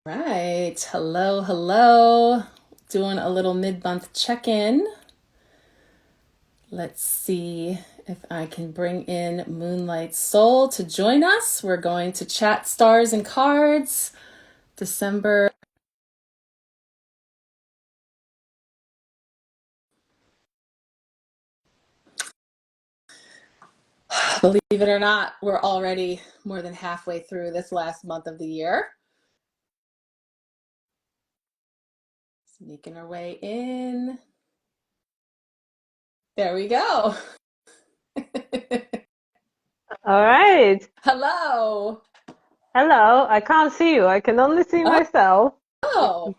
Right. Hello, hello. Doing a little mid-month check-in. Let's see if I can bring in Moonlight Soul to join us. We're going to chat stars and cards. December. Believe it or not, we're already more than halfway through this last month of the year. Sneaking our way in. There we go. All right. Hello. Hello. I can't see you. I can only see myself. Oh,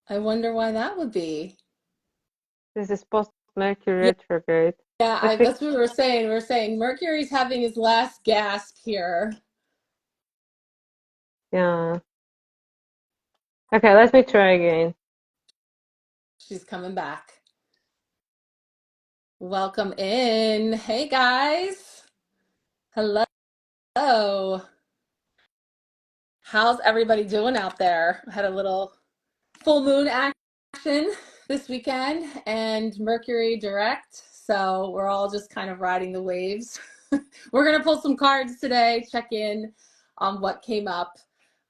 I wonder why that would be. This is post Mercury Yeah, retrograde. Let me, that's what we were saying. We are saying Mercury's having his last gasp here. yeah. Okay, let me try again. She's coming back. Welcome in. Hey guys. Hello. How's everybody doing out there? I had a little full moon action this weekend and Mercury Direct. So we're all just kind of riding the waves. We're going to pull some cards today, check in on what came up.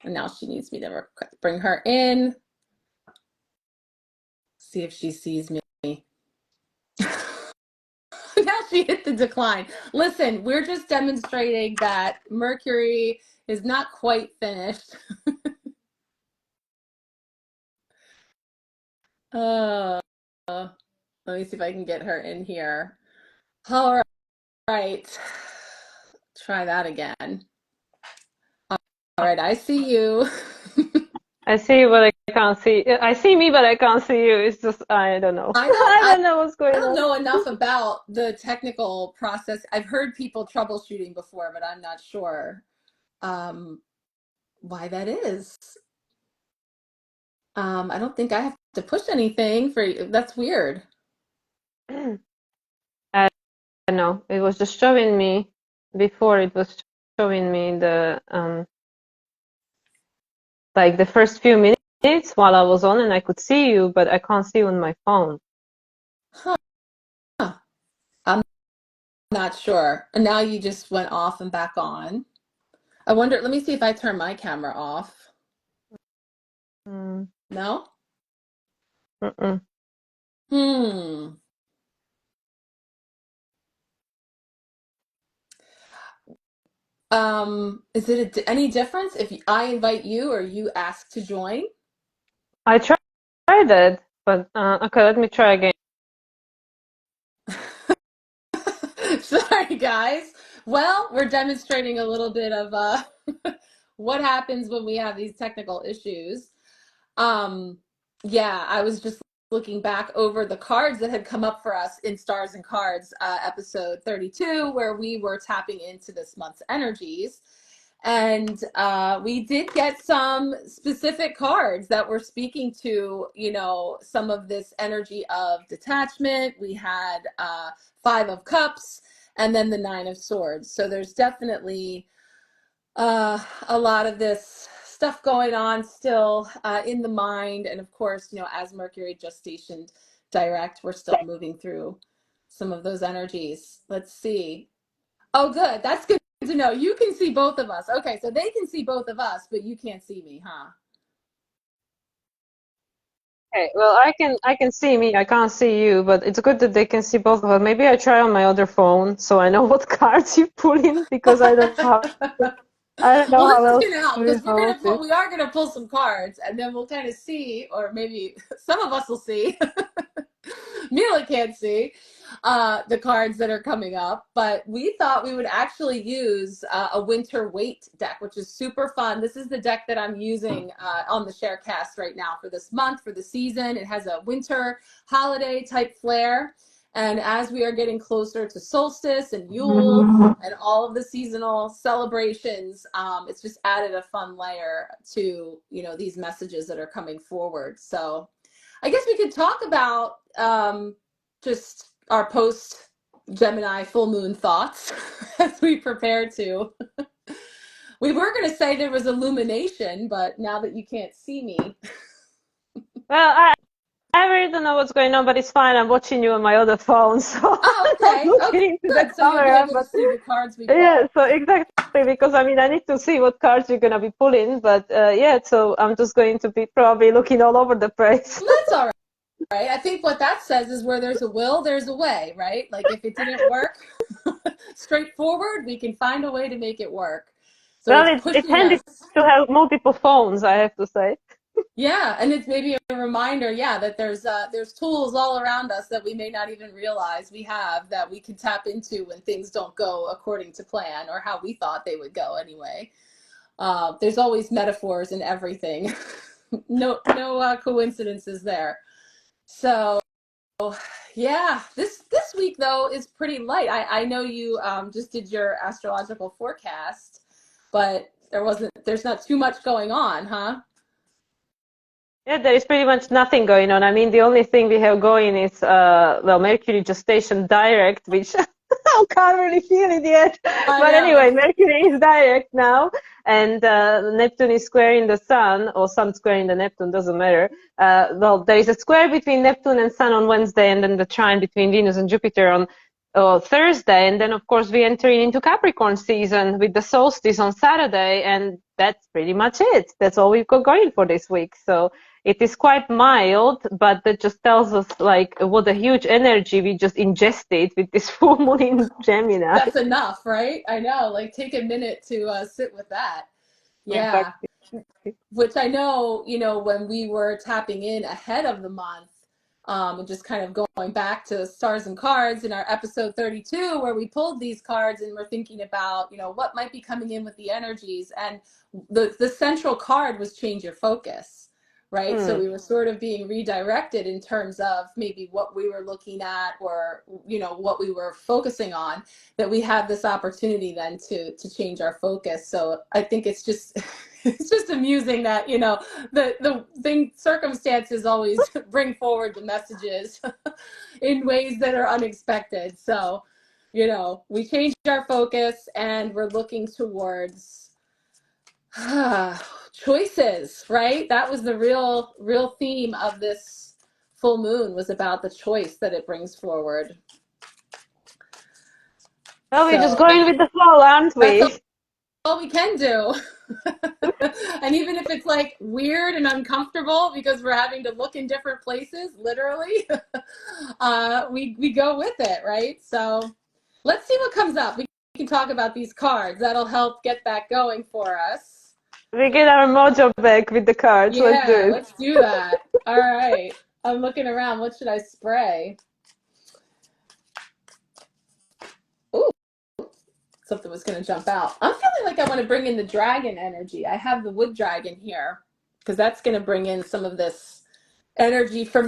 And now she needs me to bring her in. See if she sees me. Now she hit the decline. Listen, we're just demonstrating that Mercury is not quite finished. Uh, let me see if I can get her in here. All right. Try that again. All right, I see you. I see you, but I can't see. I see me, but I can't see you. It's just, I don't know. I don't I I, don't know what's I going don't on. know enough about the technical process. I've heard people troubleshooting before, but I'm not sure um, why that is. I don't think I have to push anything for you. That's weird. I don't know. It was just showing me before. It was showing me like the first few minutes while I was on, and I could see you, but I can't see you on my phone. Huh. I'm not sure. And now you just went off and back on. I wonder, let me see if I turn my camera off. Mm, No? mm-mm. Hmm. Is it any difference if I invite you or you ask to join? I tried it, but okay, let me try again. Sorry, guys. Well, we're demonstrating a little bit of what happens when we have these technical issues. Um, yeah, I was just looking back over the cards that had come up for us in Stars and Cards, episode 32, where we were tapping into this month's energies. And we did get some specific cards that were speaking to, some of this energy of detachment. We had Five of Cups and then the Nine of Swords. So there's definitely a lot of this stuff going on still in the mind. And of course, as Mercury just stationed direct, we're still moving through some of those energies. Let's see. Oh, good. That's good to know. You can see both of us. Okay, so they can see both of us, but you can't see me, huh? Okay, well, I can see me, I can't see you, but it's good that they can see both of us. Maybe I try on my other phone so I know what cards you pull in because I don't know Well, how let's else skin out to because resolve this. we are gonna pull some cards, and then we'll kind of see, or maybe some of us will see. Mila can't see the cards that are coming up, but we thought we would actually use a Winter Waite deck, which is super fun. This is the deck that I'm using on the Sharecast right now for this month, for the season. It has a winter holiday type flair. And as we are getting closer to solstice and Yule and all of the seasonal celebrations, it's just added a fun layer to, these messages that are coming forward. So I guess we could talk about just our post Gemini full moon thoughts as we prepare to. We were going to say there was illumination, but now that you can't see me. Well, I really don't know what's going on, but it's fine. I'm watching you on my other phone, so Oh, I'm not okay. Oh, looking into the good. So you'll be camera. able to But see the cards we yeah, pull. so exactly, because I mean, I need to see what cards you're gonna be pulling. But yeah, so I'm just going to be probably looking all over the place. Well, that's all right. Right? I think what that says is where there's a will, there's a way, right? Like if it didn't work straightforward, we can find a way to make it work. So Well, it's it's pushing handy us. to have multiple phones, I have to say. Yeah, and it's maybe a reminder, yeah, that there's tools all around us that we may not even realize we have that we can tap into when things don't go according to plan or how we thought they would go anyway. There's always metaphors in everything. No coincidences there. So yeah, this week though is pretty light. I know you just did your astrological forecast, but there's not too much going on, huh? Yeah, there is pretty much nothing going on. I mean, the only thing we have going is, well, Mercury gestation direct, which I can't really feel it yet. I But know. anyway, Mercury is direct now, and Neptune is squaring the Sun, or Sun squaring the Neptune, doesn't matter. Well, there is a square between Neptune and Sun on Wednesday, and then the trine between Venus and Jupiter on Thursday, and then of course we enter into Capricorn season with the solstice on Saturday, and that's pretty much it. That's all we've got going for this week. So it is quite mild, but that just tells us like what a huge energy we just ingested with this full moon in Gemini. That's enough, right? I know. Like take a minute to sit with that. Yeah. Exactly. Which I know, when we were tapping in ahead of the month, and just kind of going back to stars and cards in our episode 32, where we pulled these cards and we're thinking about, what might be coming in with the energies. And the central card was change your focus, right? So Hmm. we were sort of being redirected in terms of maybe what we were looking at or, what we were focusing on, that we have this opportunity then to change our focus. So I think it's just it's just amusing that the thing circumstances always bring forward the messages in ways that are unexpected. So we changed our focus and we're looking towards choices, right? That was the real theme of this full moon, was about the choice that it brings forward. Well, we're just So going with the flow, aren't that's we? all we can do. And even if it's like weird and uncomfortable because we're having to look in different places, literally, we go with it, right? So let's see what comes up. We can talk about these cards. That'll help get that going for us. We get our mojo back with the cards. Let's do Yeah, it. let's do that. All right. I'm looking around. What should I spray? Ooh, something was going to jump out. I'm feeling like I want to bring in the dragon energy. I have the wood dragon here because that's going to bring in some of this energy for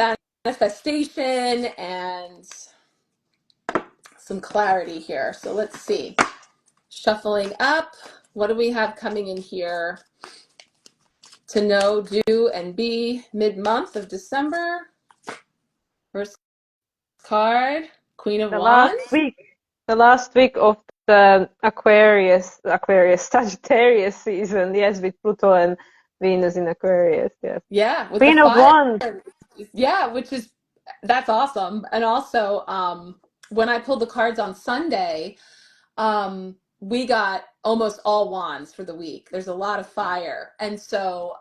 manifestation and some clarity here. So let's see. Shuffling up. What do we have coming in here to know, do, and be mid-month of December? First card, Queen of The last Wands. week, the last week of the Aquarius, Sagittarius season. Yes, with Pluto and Venus in Aquarius. Yes. Yeah, with the Queen of fire. Wands. Yeah, that's awesome. And also, when I pulled the cards on Sunday, we got almost all wands for the week. There's a lot of fire. And so,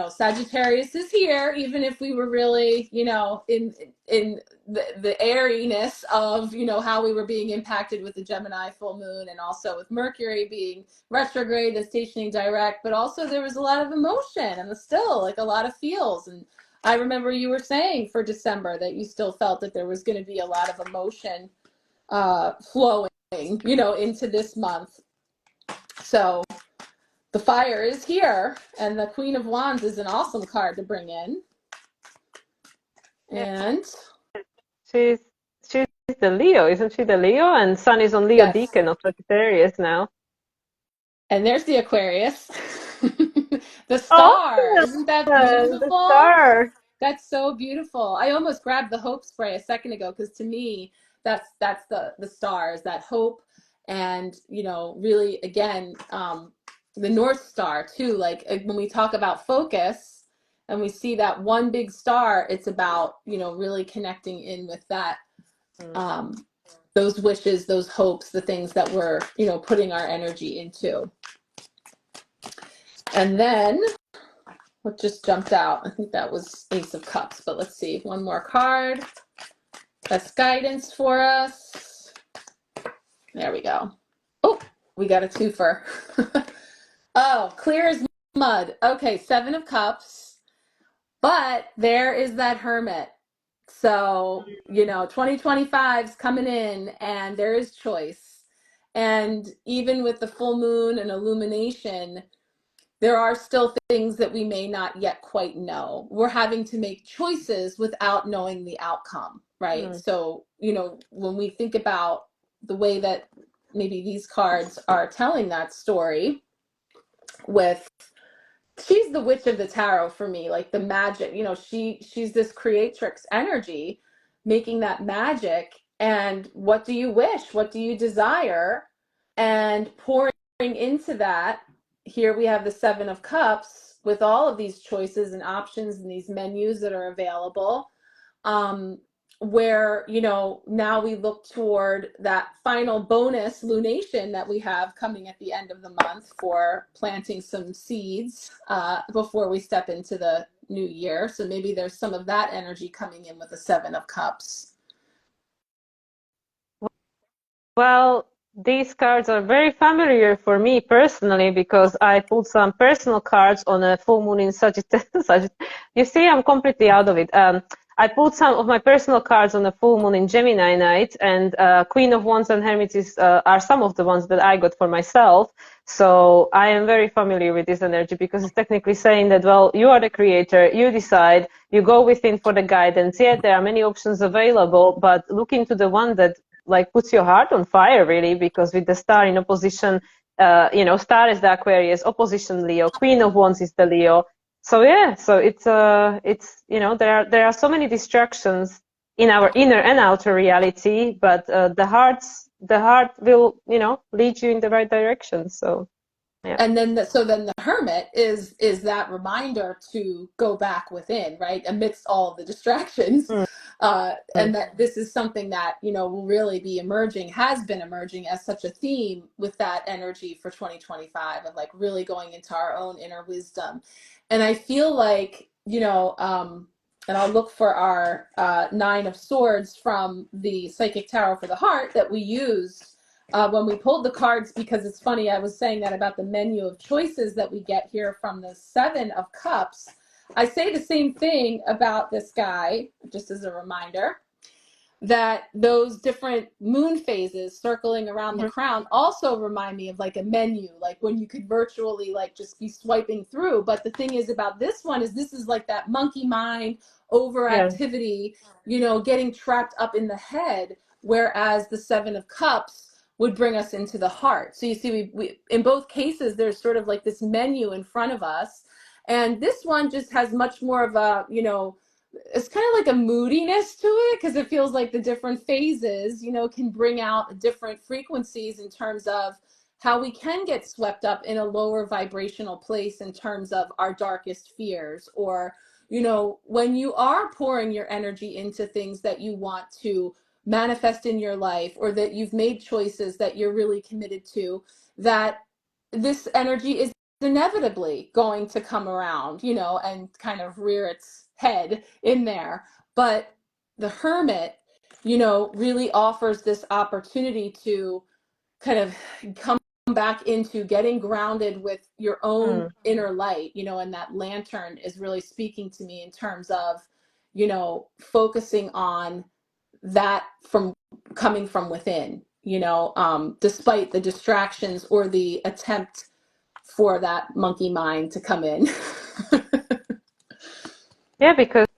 Sagittarius is here, even if we were really, in the airiness of, how we were being impacted with the Gemini full moon and also with Mercury being retrograde and stationing direct, but also there was a lot of emotion and still like a lot of feels. And I remember you were saying for December that you still felt that there was going to be a lot of emotion flowing, into this month. So the fire is here, and the Queen of Wands is an awesome card to bring in. Yeah. And She's she's the Leo, isn't she? The Leo, and Sun is on Leo yes, Deacon of Sagittarius now. and there's the Aquarius. The Oh, star, isn't that the beautiful? star. That's so beautiful. I almost grabbed the hope spray a second ago because to me, that's the stars, that hope, and really again, the North Star too. Like when we talk about focus and we see that one big star, it's about, you know, really connecting in with that, those wishes, those hopes, the things that we're, you know, putting our energy into. And then what just jumped out? I think that was Ace of Cups, but let's see. One more card. That's guidance for us. There we go. Oh, we got a twofer. Oh, clear as mud. Okay, Seven of Cups. But there is that Hermit. So, you know, 2025 is coming in and there is choice. And even with the full moon and illumination, there are still things that we may not yet quite know. We're having to make choices without knowing the outcome, right? So, you know, when we think about the way that maybe these cards are telling that story with, she's the witch of the tarot for me, like the magic, you know, she's this creatrix energy making that magic. And what do you wish? What do you desire? And pouring into that, here we have the Seven of Cups with all of these choices and options and these menus that are available, where, you know, now we look toward that final bonus lunation that we have coming at the end of the month for planting some seeds before we step into the new year. So maybe there's some of that energy coming in with the Seven of Cups. Well, these cards are very familiar for me personally because I pulled some personal cards on a full moon in Sagittarius. You see, I'm completely out of it. I pulled some of my personal cards on a full moon in Gemini night, and Queen of Wands and Hermit are some of the ones that I got for myself. So I am very familiar with this energy because it's technically saying that, well, you are the creator, you decide, you go within for the guidance. Yeah, there are many options available, but look into the one that like puts your heart on fire, really, because with the star in opposition, you know, star is the Aquarius, opposition Leo, Queen of Wands is the Leo. So yeah, so it's you know, there are so many distractions in our inner and outer reality, but the heart will, you know, lead you in the right direction. So yeah. And then so then the Hermit is that reminder to go back within, right, amidst all of the distractions. And that this is something that, you know, will really be emerging, has been emerging as such a theme with that energy for 2025 of like really going into our own inner wisdom. And I feel like, you know, and I'll look for our Nine of Swords from the Psychic Tarot for the Heart that we used when we pulled the cards, because it's funny, I was saying that about the menu of choices that we get here from the Seven of Cups. I say the same thing about this guy, just as a reminder, that those different moon phases circling around the crown also remind me of like a menu, like when you could virtually like just be swiping through. But the thing is about this one is this is like that monkey mind overactivity, you know, getting trapped up in the head, whereas the Seven of Cups would bring us into the heart. So you see, we in both cases, there's sort of like this menu in front of us. And this one just has much more of a, you know, it's kind of like a moodiness to it, because it feels like the different phases, you know, can bring out different frequencies in terms of how we can get swept up in a lower vibrational place in terms of our darkest fears, or, you know, when you are pouring your energy into things that you want to manifest in your life, or that you've made choices that you're really committed to, that this energy is inevitably going to come around, you know, and kind of rear its head in there. But the Hermit, you know, really offers this opportunity to kind of come back into getting grounded with your own inner light, you know, and that lantern is really speaking to me in terms of, you know, focusing on that from coming from within, you know, despite the distractions or the attempt for that monkey mind to come in. Yeah, because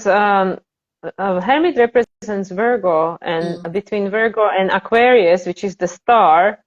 Hermit represents Virgo, and between Virgo and Aquarius, which is the star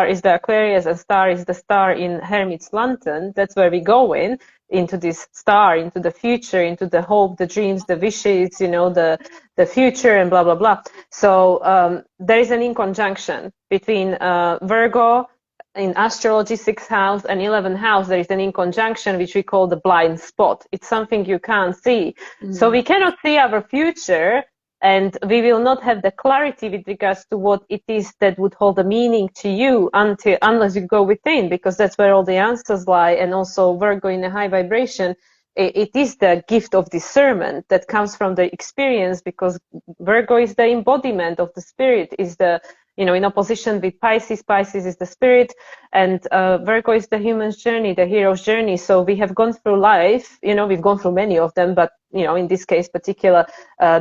is the Aquarius, and star is the star in Hermit's lantern. That's where we go into this star, into the future, into the hope, the dreams, the wishes, you know, the future, and blah blah blah. So there is an inconjunction between Virgo in astrology, 6th house and 11th house, there is an inconjunction which we call the blind spot. It's something you can't see. So we cannot see our future, and we will not have the clarity with regards to what it is that would hold a meaning to you unless you go within, because that's where all the answers lie. And also Virgo in a high vibration, it is the gift of discernment that comes from the experience, because Virgo is the embodiment of the spirit, is the, you know, in opposition with Pisces. Pisces is the spirit, and Virgo is the human's journey, the hero's journey. So we have gone through life, you know, we've gone through many of them, but, you know, in this case particular,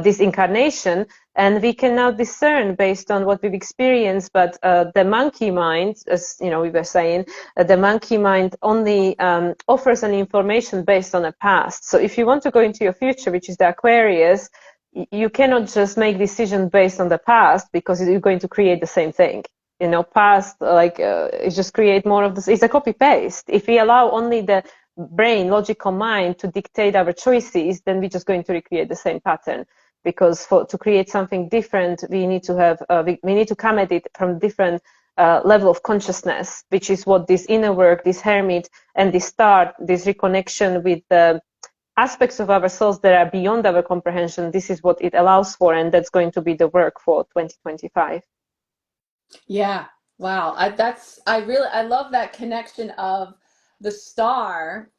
this incarnation, and we can now discern based on what we've experienced. But the monkey mind, as you know, we were saying, the monkey mind only offers an information based on the past. So if you want to go into your future, which is the Aquarius, you cannot just make decisions based on the past, because you're going to create the same thing. You know, past, like, it just create more of this. It's a copy paste. If we allow only the brain, logical mind to dictate our choices, then we're just going to recreate the same pattern. Because to create something different, we need to have, we need to come at it from different level of consciousness, which is what this inner work, this hermit, and this start, this reconnection with the aspects of ourselves that are beyond our comprehension, this is what it allows for, and that's going to be the work for 2025. Yeah. Wow. I love that connection of the star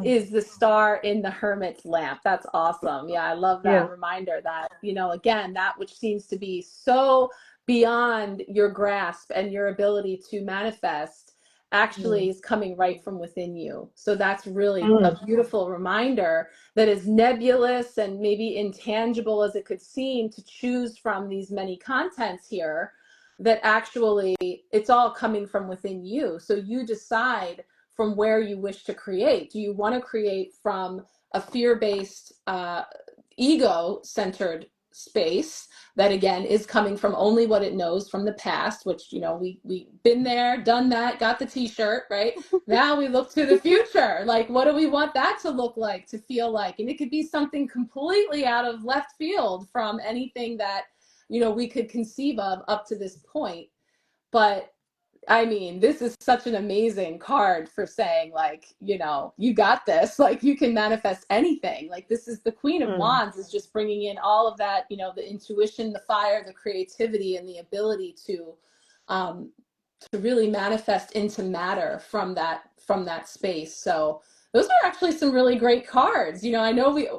is the star in the hermit's lamp. That's awesome. Yeah, I love that reminder that, you know, again, that which seems to be so beyond your grasp and your ability to manifest actually is coming right from within you. So that's really a beautiful reminder that, as nebulous and maybe intangible as it could seem to choose from these many contents here, that actually it's all coming from within you. So you decide from where you wish to create. Do you want to create from a fear-based, ego-centered space that, again, is coming from only what it knows from the past, which, you know, we been there, done that, got the t-shirt, right? Now we look to the future. Like, what do we want that to look like, to feel like? And it could be something completely out of left field from anything that, you know, we could conceive of up to this point. But I mean, this is such an amazing card for saying, like, you know, you got this, like, you can manifest anything. Like, this is the Queen of Wands is just bringing in all of that, you know, the intuition, the fire, the creativity, and the ability to really manifest into matter from that space. So those are actually some really great cards. You know,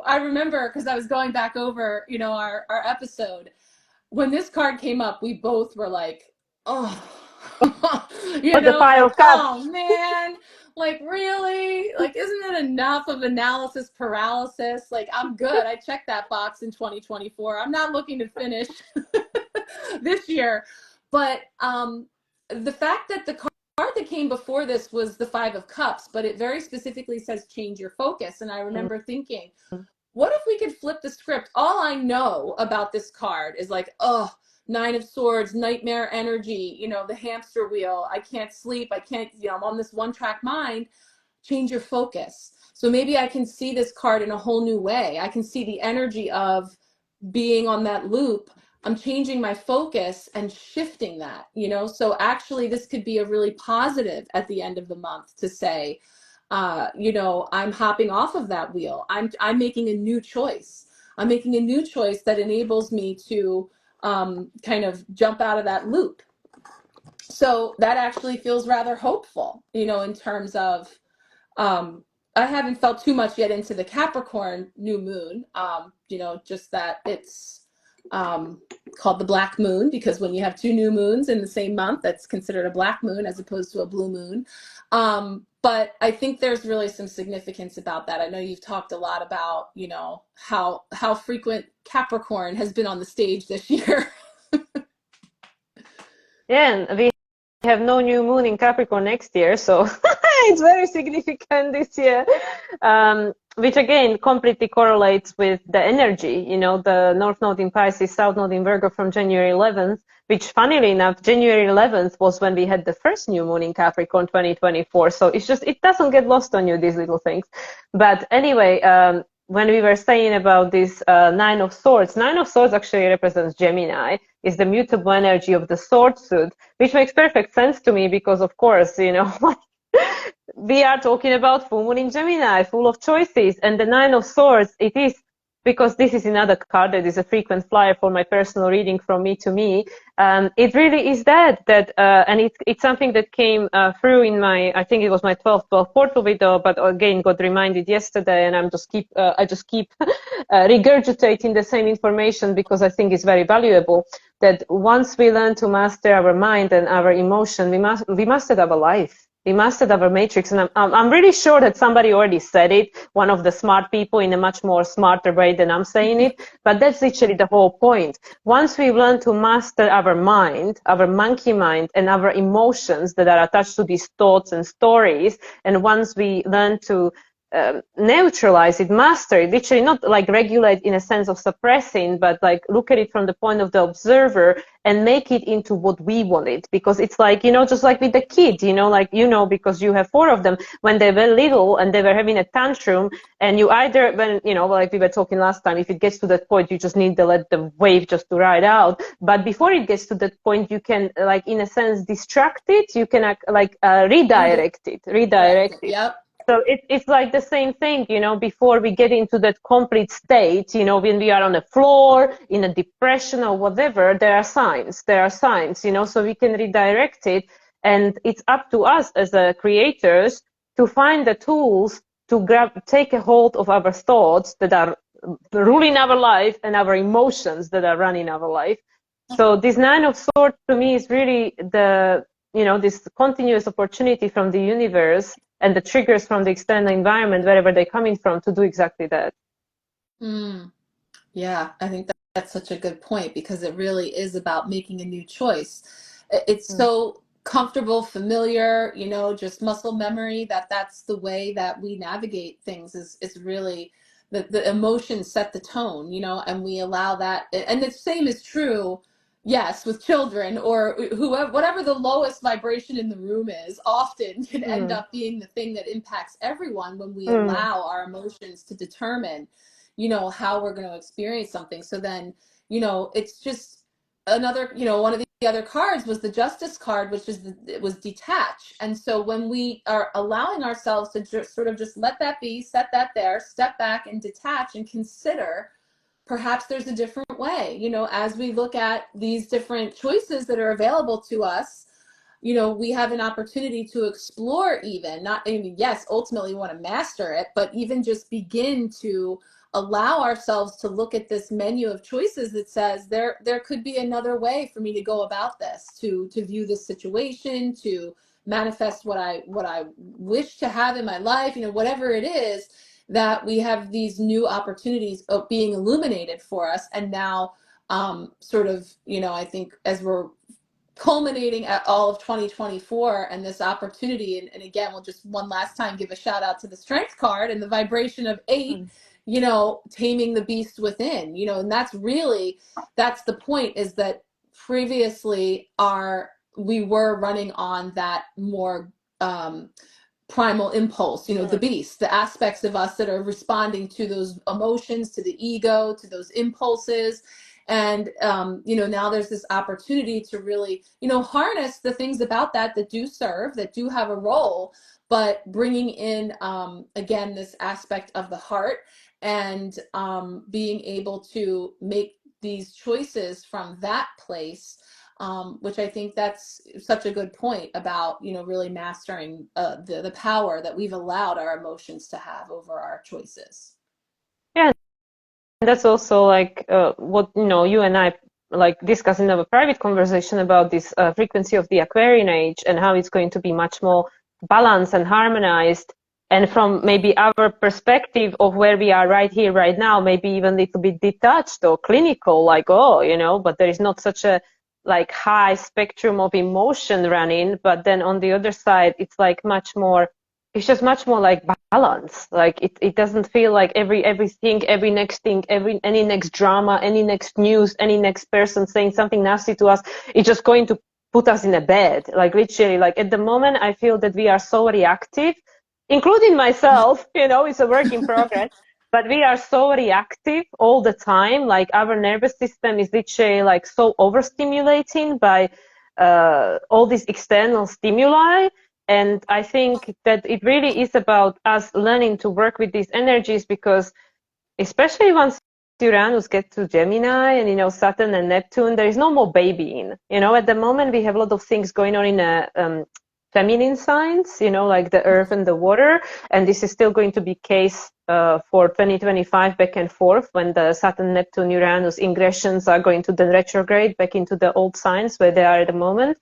I remember, because I was going back over, you know, our episode, when this card came up, we both were like, oh, you know, like, oh man, like, really? Like, isn't it enough of analysis paralysis? Like, I'm good. I checked that box in 2024. I'm not looking to finish this year. But the fact that the card that came before this was the Five of Cups, but it very specifically says change your focus. And I remember thinking, what if we could flip the script? All I know about this card is like, oh, Nine of Swords, nightmare energy, you know, the hamster wheel. I can't sleep. I can't, you know, I'm on this one-track mind. Change your focus. So maybe I can see this card in a whole new way. I can see the energy of being on that loop. I'm changing my focus and shifting that, you know? So actually this could be a really positive at the end of the month to say, you know, I'm hopping off of that wheel. I'm making a new choice. I'm making a new choice that enables me to kind of jump out of that loop. So that actually feels rather hopeful, you know, in terms of, I haven't felt too much yet into the Capricorn new moon, you know, just that it's called the black moon, because when you have two new moons in the same month, that's considered a black moon as opposed to a blue moon. But I think there's really some significance about that. I know you've talked a lot about, you know, how frequent Capricorn has been on the stage this year. Yeah, and we have no new moon in Capricorn next year, so it's very significant this year, which again completely correlates with the energy, you know, the North Node in Pisces, South Node in Virgo from January 11th, which funnily enough, January 11th was when we had the first new moon in Capricorn 2024. So it's just, it doesn't get lost on you, these little things. But anyway, when we were saying about this Nine of Swords actually represents Gemini, is the mutable energy of the sword suit, which makes perfect sense to me because, of course, you know, we are talking about full moon in Gemini, full of choices, and the Nine of Swords, it is, because this is another card that is a frequent flyer for my personal reading from me to me. It really is and it's something that came through in my, I think it was my 12/12 portal video, but again got reminded yesterday, and I just keep regurgitating the same information because I think it's very valuable. That once we learn to master our mind and our emotion, we mastered our life. We mastered our matrix, and I'm really sure that somebody already said it, one of the smart people, in a much more smarter way than I'm saying it, but that's literally the whole point. Once we learn to master our mind, our monkey mind, and our emotions that are attached to these thoughts and stories, and once we learn to neutralize it, master it, literally not like regulate in a sense of suppressing, but like look at it from the point of the observer and make it into what we want it. Because it's like, you know, just like with the kid, you know, like, you know, because you have 4 of them, when they were little and they were having a tantrum, and you either, when, you know, like we were talking last time, if it gets to that point, you just need to let the wave just to ride out. But before it gets to that point, you can, like, in a sense, distract it, you can redirect it. Yep. So it's like the same thing, you know, before we get into that complete state, you know, when we are on the floor, in a depression or whatever, there are signs, you know, so we can redirect it. And it's up to us as creators to find the tools to take a hold of our thoughts that are ruling our life and our emotions that are running our life. So this Nine of Swords to me is really this continuous opportunity from the universe and the triggers from the external environment, wherever they're coming from, to do exactly that. Yeah, I think that's such a good point, because it really is about making a new choice. It's so comfortable, familiar, you know, just muscle memory, that's the way that we navigate things, is really the emotions set the tone, you know, and we allow that. And the same is true, yes, with children, or whoever, whatever the lowest vibration in the room is, often can end up being the thing that impacts everyone when we allow our emotions to determine, you know, how we're going to experience something. So then, you know, it's just another, you know, one of the other cards was the Justice card, which is it was detach. And so when we are allowing ourselves to just sort of just let that be, set that there, step back and detach and consider, perhaps there's a different way, you know, as we look at these different choices that are available to us. You know, we have an opportunity to explore, even not, I mean, yes, ultimately we want to master it, but even just begin to allow ourselves to look at this menu of choices that says there could be another way for me to go about this, to view this situation, to manifest what I wish to have in my life, you know, whatever it is, that we have these new opportunities of being illuminated for us. And now sort of, you know, I think as we're culminating at all of 2024 and this opportunity, and again, we'll just one last time give a shout out to the Strength card and the vibration of 8, you know, taming the beast within, you know, and that's the point, is that previously we were running on that more primal impulse, you know, the beast, the aspects of us that are responding to those emotions, to the ego, to those impulses. And, you know, now there's this opportunity to really, you know, harness the things about that do serve, that do have a role, but bringing in, again, this aspect of the heart, and being able to make these choices from that place, which I think that's such a good point about, you know, really mastering the power that we've allowed our emotions to have over our choices. Yeah, and that's also like what, you know, you and I like discussed in our private conversation about this frequency of the Aquarian age, and how it's going to be much more balanced and harmonized. And from maybe our perspective of where we are right here, right now, maybe even a little bit detached or clinical, like, oh, you know, but there is not such a like high spectrum of emotion running. But then on the other side, it's like much more, it's just much more like balance. Like it doesn't feel like everything, every next thing, any next drama, any next news, any next person saying something nasty to us, it's just going to put us in a bed. Like literally, like at the moment, I feel that we are so reactive, including myself, you know, it's a work in progress. but we are so reactive all the time. Like our nervous system is literally like so overstimulating by all these external stimuli. And I think that it really is about us learning to work with these energies, because especially once Uranus gets to Gemini and, Saturn and Neptune, there is no more babying. At the moment we have a lot of things going on in a feminine signs, like the earth and the water. And this is still going to be case for 2025 back and forth, when the Saturn, Neptune, Uranus ingressions are going to then retrograde back into the old signs where they are at the moment.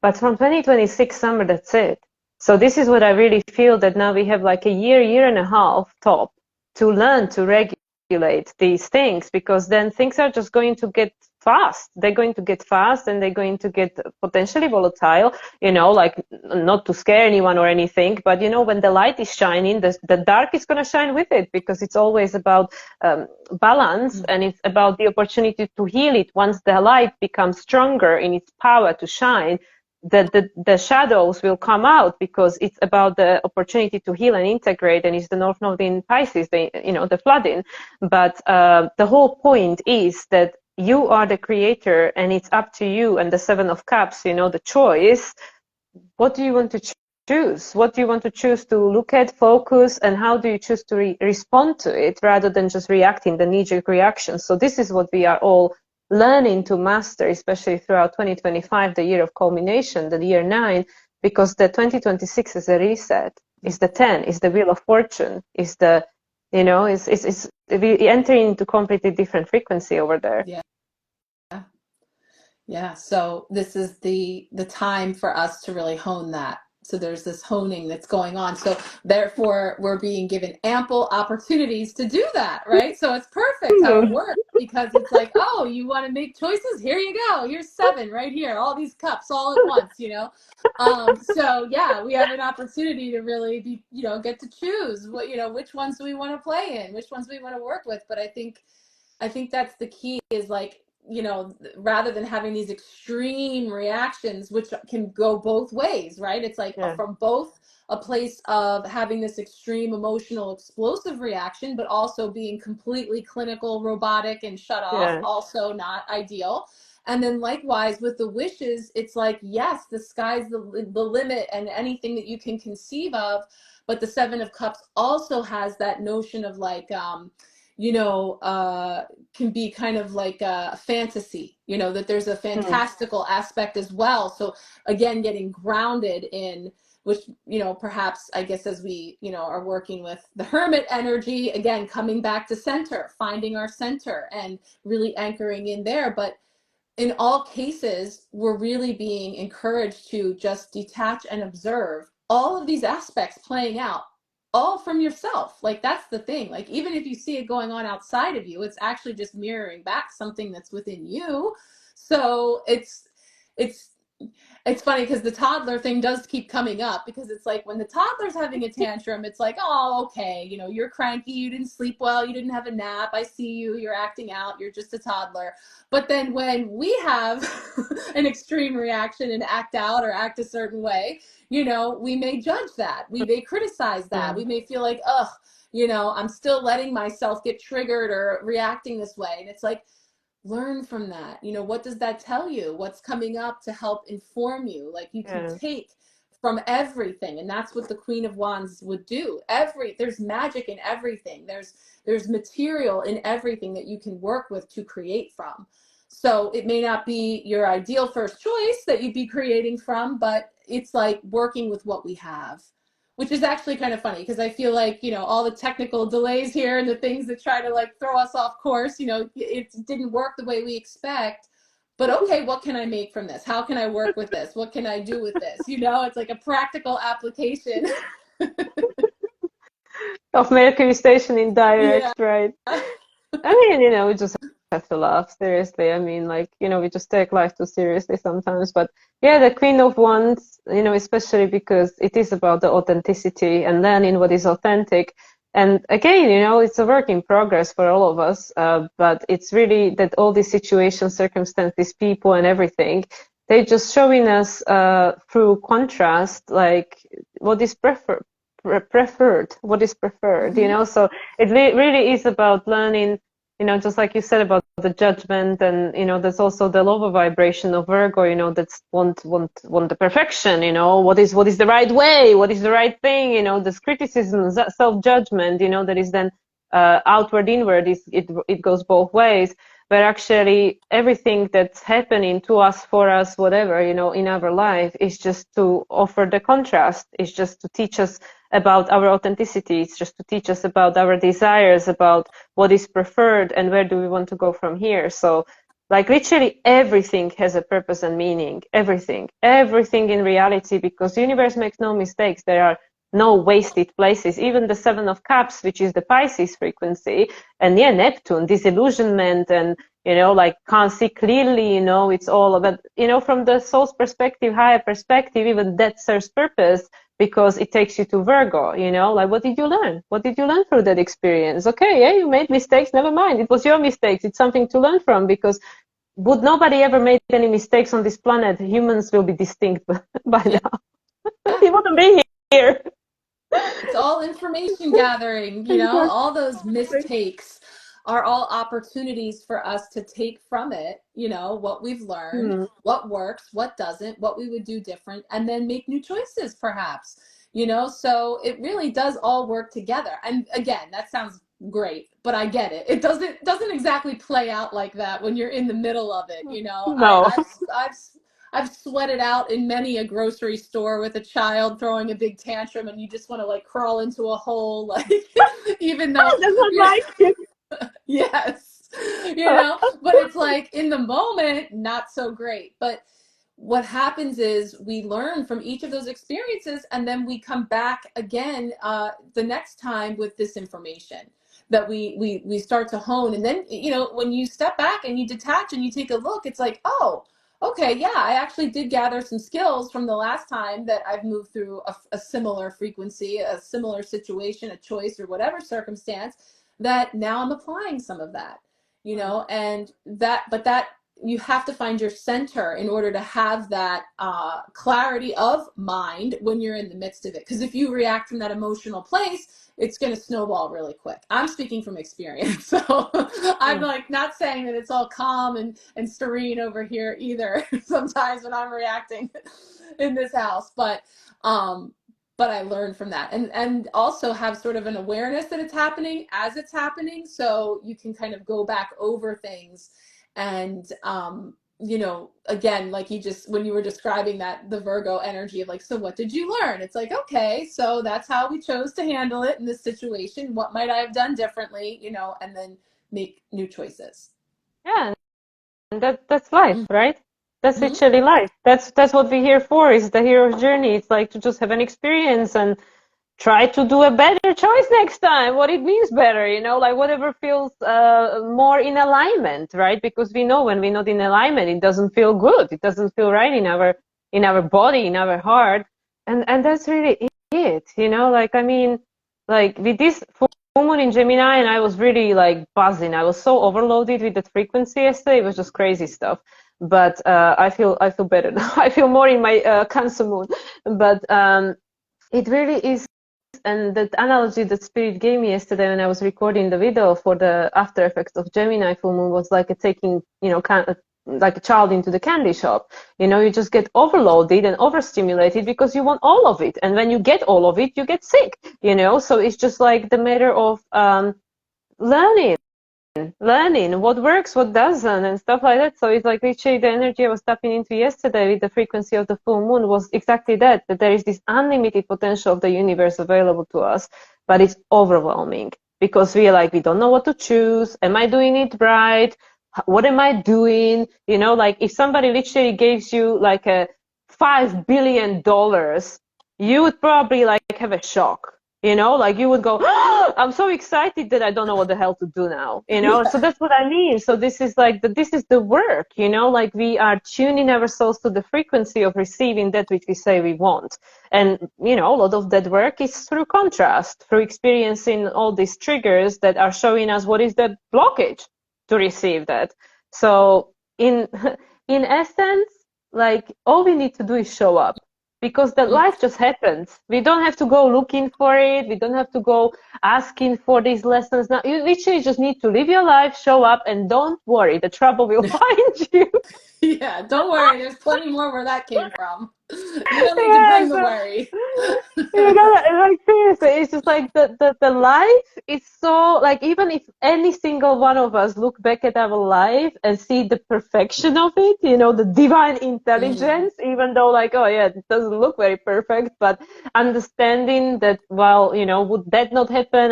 But from 2026 summer, that's it. So this is what I really feel, that now we have like a year and a half top to learn to regulate these things, because then things are just going to get fast. They're going to get fast, and they're going to get potentially volatile, like not to scare anyone or anything, but when the light is shining, the dark is going to shine with it, because it's always about balance, and it's about the opportunity to heal it. Once the light becomes stronger in its power to shine, the shadows will come out, because it's about the opportunity to heal and integrate, and it's the North Node in Pisces, the flooding. But the whole point is that you are the creator, and it's up to you. And the Seven of Cups, the choice. What do you want to choose? What do you want to choose to look at, focus, and how do you choose to respond to it, rather than just reacting, the knee-jerk reaction? So this is what we are all learning to master, especially throughout 2025, the year of culmination, the year 9, because the 2026 is a reset. It's the 10, is the wheel of fortune, is the, is we entering into completely different frequency over there. Yeah. So this is the time for us to really hone that. So there's this honing that's going on. So therefore, we're being given ample opportunities to do that, right? So it's perfect how it works, because it's like, oh, you want to make choices? Here you go. Here's 7 right here. All these cups all at once, So yeah, we have an opportunity to really be, get to choose what, which ones do we want to play in, which ones we want to work with. But I think that's the key, is like, rather than having these extreme reactions, which can go both ways, right? It's like from both a place of having this extreme emotional explosive reaction, but also being completely clinical, robotic, and shut off, also not ideal. And then likewise with the wishes, it's like, yes, the sky's the limit and anything that you can conceive of. But the Seven of Cups also has that notion of like, can be kind of like a fantasy, that there's a fantastical aspect as well. So again, getting grounded in, which, perhaps, I guess, as we, are working with the Hermit energy, again, coming back to center, finding our center and really anchoring in there. But in all cases, we're really being encouraged to just detach and observe all of these aspects playing out, all from yourself. Like, that's the thing. Like, even if you see it going on outside of you, it's actually just mirroring back something that's within you. So it's funny, because the toddler thing does keep coming up, because it's like when the toddler's having a tantrum, it's like, oh, okay, you're cranky, you didn't sleep well, you didn't have a nap, I see you, you're acting out, you're just a toddler. But then when we have an extreme reaction and act out or act a certain way, we may judge that, we may criticize that, we may feel like, ugh, I'm still letting myself get triggered or reacting this way. And it's like, learn from that. What does that tell you? What's coming up to help inform you? Like, you can take from everything, and that's what the Queen of Wands would do. There's magic in everything. There's material in everything that you can work with to create from. So it may not be your ideal first choice that you'd be creating from, but it's like working with what we have, which is actually kind of funny, because I feel like, all the technical delays here and the things that try to like throw us off course, it didn't work the way we expect. But okay, what can I make from this? How can I work with this? What can I do with this? It's like a practical application. Of Mercury station in direct, right? I mean, we just have to laugh, seriously. I mean, like, we just take life too seriously sometimes. But yeah, the Queen of Wands, especially because it is about the authenticity and learning what is authentic. And again, it's a work in progress for all of us. But it's really that all these situations, circumstances, people, and everything, they're just showing us through contrast, like, what is preferred, what is preferred, you know. So it really is about learning, you know, just like you said about the judgment, and you know, there's also the lower vibration of Virgo, you know, that's want the perfection, you know, what is the right way, what is the right thing, you know, this criticism, self-judgment, you know, that is then outward, inward, it goes both ways. But actually everything that's happening to us, for us, whatever, you know, in our life is just to offer the contrast. It's just to teach us about our authenticity. It's just to teach us about our desires, about what is preferred and where do we want to go from here. So like literally everything has a purpose and meaning. Everything in reality, because the universe makes no mistakes. There are no wasted places. Even the Seven of Cups, which is the Pisces frequency, and yeah, Neptune, disillusionment, and you know, like can't see clearly, you know, it's all about, you know, from the soul's perspective, higher perspective, even that serves purpose because it takes you to Virgo, you know, like what did you learn? What did you learn through that experience? Okay, yeah, you made mistakes, never mind. It was your mistakes. It's something to learn from, because would nobody ever made any mistakes on this planet, humans will be distinct by Yeah. now. He wouldn't be here. It's all information gathering, you know, all those mistakes are all opportunities for us to take from it, you know, what we've learned, what works, what doesn't, what we would do different, and then make new choices perhaps, you know. So it really does all work together. And again, that sounds great, but I get it. It doesn't exactly play out like that when you're in the middle of it, you know. No. I've sweated out in many a grocery store with a child throwing a big tantrum, and you just want to like crawl into a hole, like even though That's not like yes, you know, but it's like in the moment, not so great. But what happens is we learn from each of those experiences, and then we come back again the next time with this information that we start to hone. And then, you know, when you step back and you detach and you take a look, it's like, oh, okay, yeah, I actually did gather some skills from the last time that I've moved through a similar frequency, a similar situation, a choice, or whatever circumstance, that now I'm applying some of that, you know. And that you have to find your center in order to have that clarity of mind when you're in the midst of it. Because if you react from that emotional place, it's going to snowball really quick. I'm speaking from experience. So I'm like not saying that it's all calm and serene over here either sometimes when I'm reacting in this house. But I learned from that, and also have sort of an awareness that it's happening as it's happening, so you can kind of go back over things. And you know, again, like you just, when you were describing that, the Virgo energy of like, so what did you learn? It's like, okay, so that's how we chose to handle it in this situation. What might I have done differently, you know, and then make new choices. Yeah, and that's life, right? That's Mm-hmm. literally life. That's what we're here for, is the hero's journey. It's like to just have an experience and try to do a better choice next time. What it means better, you know, like whatever feels more in alignment, right? Because we know when we're not in alignment, it doesn't feel good. It doesn't feel right in our body, in our heart, and that's really it, you know. Like I mean, like with this full moon in Gemini, and I was really like buzzing. I was so overloaded with that frequency yesterday. It was just crazy stuff. But I feel better now. I feel more in my Cancer moon. But it really is. And that analogy that Spirit gave me yesterday when I was recording the video for the after effects of Gemini full moon was like a taking, you know, like a child into the candy shop. You know, you just get overloaded and overstimulated because you want all of it. And when you get all of it, you get sick, you know. So it's just like the matter of learning what works, what doesn't, and stuff like that. So it's like literally the energy I was tapping into yesterday with the frequency of the full moon was exactly that there is this unlimited potential of the universe available to us, but it's overwhelming because we are like, we don't know what to choose. Am I doing it right? What am I doing? You know, like if somebody literally gives you like a $5 billion, you would probably like have a shock. You know, like you would go, oh, I'm so excited that I don't know what the hell to do now. You know, so that's what I mean. So this is like this is the work, you know, like we are tuning ourselves to the frequency of receiving that which we say we want. And, you know, a lot of that work is through contrast, through experiencing all these triggers that are showing us what is the blockage to receive that. So in essence, like all we need to do is show up. because the life just happens. We don't have to go looking for it. We don't have to go asking for these lessons. Now, you literally just need to live your life, show up, and don't worry, the trouble will find you. Yeah, don't worry. There's plenty more where that came from. You don't need to Yeah, bring the so worry. you gotta, like, seriously, it's just like the life is so, like, even if any single one of us look back at our life and see the perfection of it, the divine Mhm. intelligence, even though, like, oh yeah, it doesn't look very perfect, but understanding that, well, would that not happen,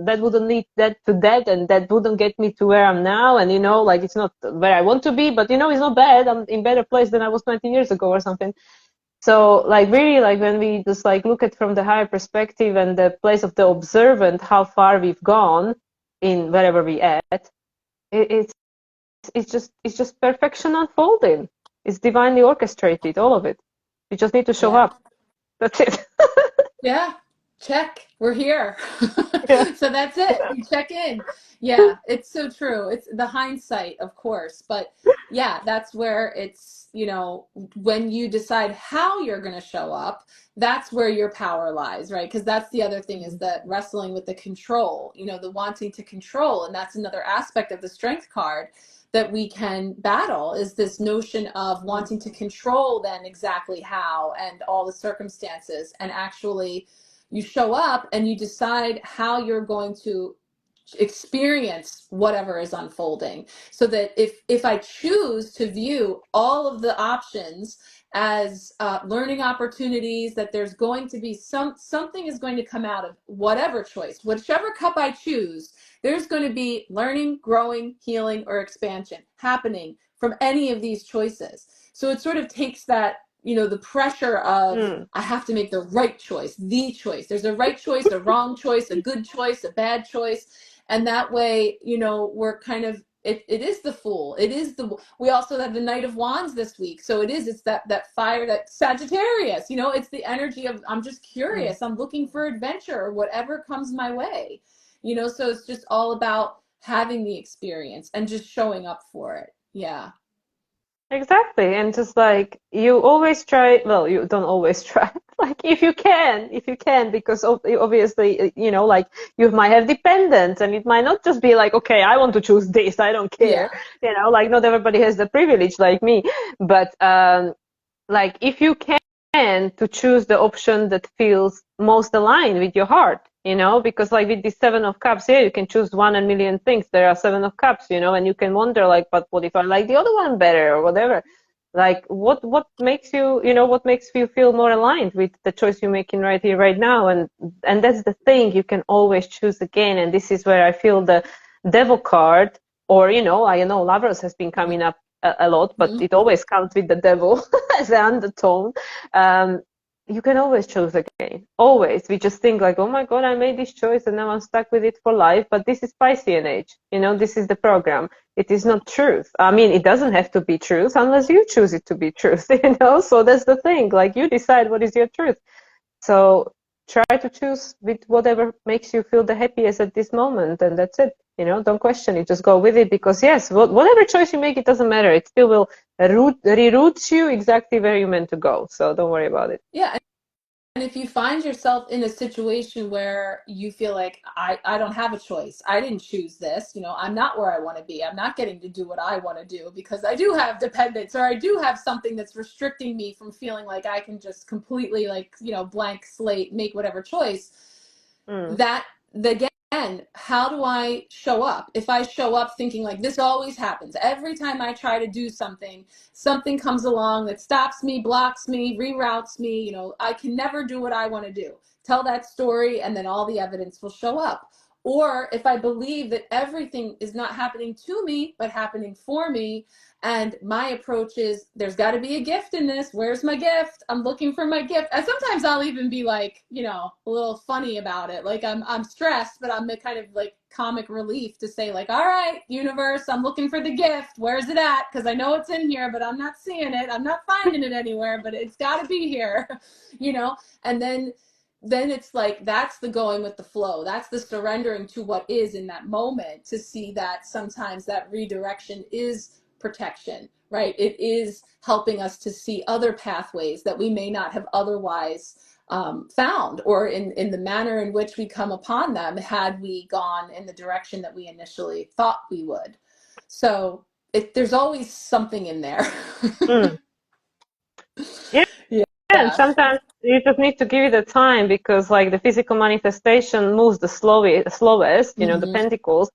that wouldn't lead that to that, and that wouldn't get me to where I'm now, and like, it's not where I want to be, but it's not bad. I'm in better place than I was 20 years ago or something. So, like, really, like, when we just, like, look at from the higher perspective and the place of the observant, how far we've gone in wherever we at, it, it's just perfection unfolding. It's divinely orchestrated, all of it. You just need to show Yeah. up. That's it. Yeah, check. We're here. Yeah. So that's it. We check in. Yeah, it's so true. It's the hindsight, of course, but yeah, that's where it's, when you decide how you're going to show up, that's where your power lies, right? Because that's the other thing, is that wrestling with the control, the wanting to control. And that's another aspect of the strength card that we can battle, is this notion of wanting to control then exactly how and all the circumstances. And actually you show up and you decide how you're going to experience whatever is unfolding, so that if I choose to view all of the options as learning opportunities, that there's going to be something is going to come out of whatever choice, whichever cup I choose, there's going to be learning, growing, healing, or expansion happening from any of these choices. So it sort of takes that, the pressure of, Mm. I have to make the right choice, the choice. There's a right choice, a wrong choice, a good choice, a bad choice. And that way, we're kind of, it is the Fool. It is we also have the Knight of Wands this week. So it's that fire, that Sagittarius, it's the energy of, I'm just Mm. curious. I'm looking for adventure, or whatever comes my way, so it's just all about having the experience and just showing up for it. Yeah. Exactly. And just like, you always try, well, you don't always try, like, if you can, because obviously, like, you might have dependents, and it might not just be like, okay, I want to choose this, I don't care, Yeah. like, not everybody has the privilege like me, but like, if you can, to choose the option that feels most aligned with your heart, because, like, with the Seven of Cups here, you can choose one in a million things. There are Seven of Cups, and you can wonder, like, but what if I like the other one better, or whatever? Like, what makes you feel more aligned with the choice you're making right here, right now? And that's the thing, you can always choose again. And this is where I feel the Devil card, or, I know Lovers has been coming up a lot, but Mm-hmm. it always comes with the devil as an undertone. Um, you can always choose again. Always. We just think like, oh my God, I made this choice and now I'm stuck with it for life. But this is Piscean age. This is the program. It is not truth. I mean, it doesn't have to be truth unless you choose it to be truth, So that's the thing. Like, you decide what is your truth. So try to choose with whatever makes you feel the happiest at this moment, and that's it. Don't question it. Just go with it, because yes, whatever choice you make, it doesn't matter. It still will reroute you exactly where you're meant to go. So don't worry about it. Yeah. And if you find yourself in a situation where you feel like, I don't have a choice, I didn't choose this, I'm not where I want to be, I'm not getting to do what I want to do because I do have dependence, or I do have something that's restricting me from feeling like I can just completely, like, blank slate, make whatever choice, Mm. that again, how do I show up? If I show up thinking like, this always happens, every time I try to do something, something comes along that stops me, blocks me, reroutes me, I can never do what I want to do. Tell that story, and then all the evidence will show up. Or if I believe that everything is not happening to me, but happening for me, and my approach is, there's got to be a gift in this. Where's my gift? I'm looking for my gift. And sometimes I'll even be like, a little funny about it. Like, I'm stressed, but I'm a kind of like comic relief to say, like, all right, universe, I'm looking for the gift. Where's it at? Because I know it's in here, but I'm not seeing it. I'm not finding it anywhere, but it's got to be here, And then it's like, that's the going with the flow. That's the surrendering to what is in that moment, to see that sometimes that redirection is protection, right? It is helping us to see other pathways that we may not have otherwise found, or in the manner in which we come upon them had we gone in the direction that we initially thought we would. So there's always something in there. Mm. Yeah. And Yeah. sometimes you just need to give it a time, because like the physical manifestation moves the slowest, you know, the Mm-hmm. pentacles.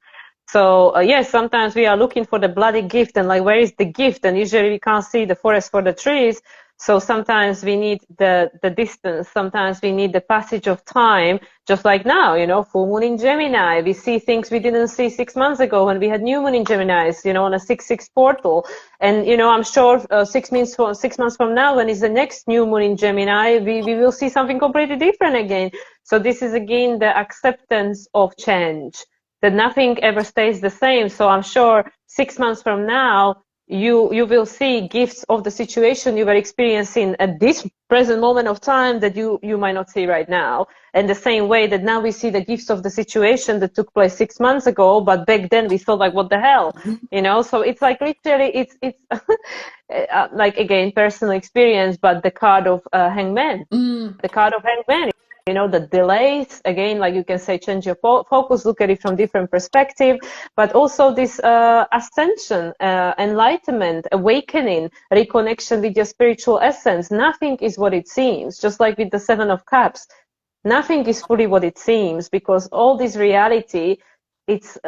So yes, sometimes we are looking for the bloody gift, and like, where is the gift? And usually we can't see the forest for the trees. So sometimes we need the distance. Sometimes we need the passage of time, just like now, you know, full moon in Gemini. We see things we didn't see 6 months ago when we had new moon in Gemini, you know, on a 6-6 portal. And, you know, I'm sure 6 months from now, when is the next new moon in Gemini, we will see something completely different again. So this is again the acceptance of change, that nothing ever stays the same. So I'm sure 6 months from now, you will see gifts of the situation you were experiencing at this present moment of time that you might not see right now. And the same way that now we see the gifts of the situation that took place 6 months ago, but back then we thought like, what the hell, you know? So it's like literally it's like, again, personal experience, but the card of Hangman, the card of Hangman. You know, the delays, again, like you can say, change your focus, look at it from different perspective, but also this ascension, enlightenment, awakening, reconnection with your spiritual essence. Nothing is what it seems, just like with the Seven of Cups. Nothing is fully what it seems, because all this reality, it's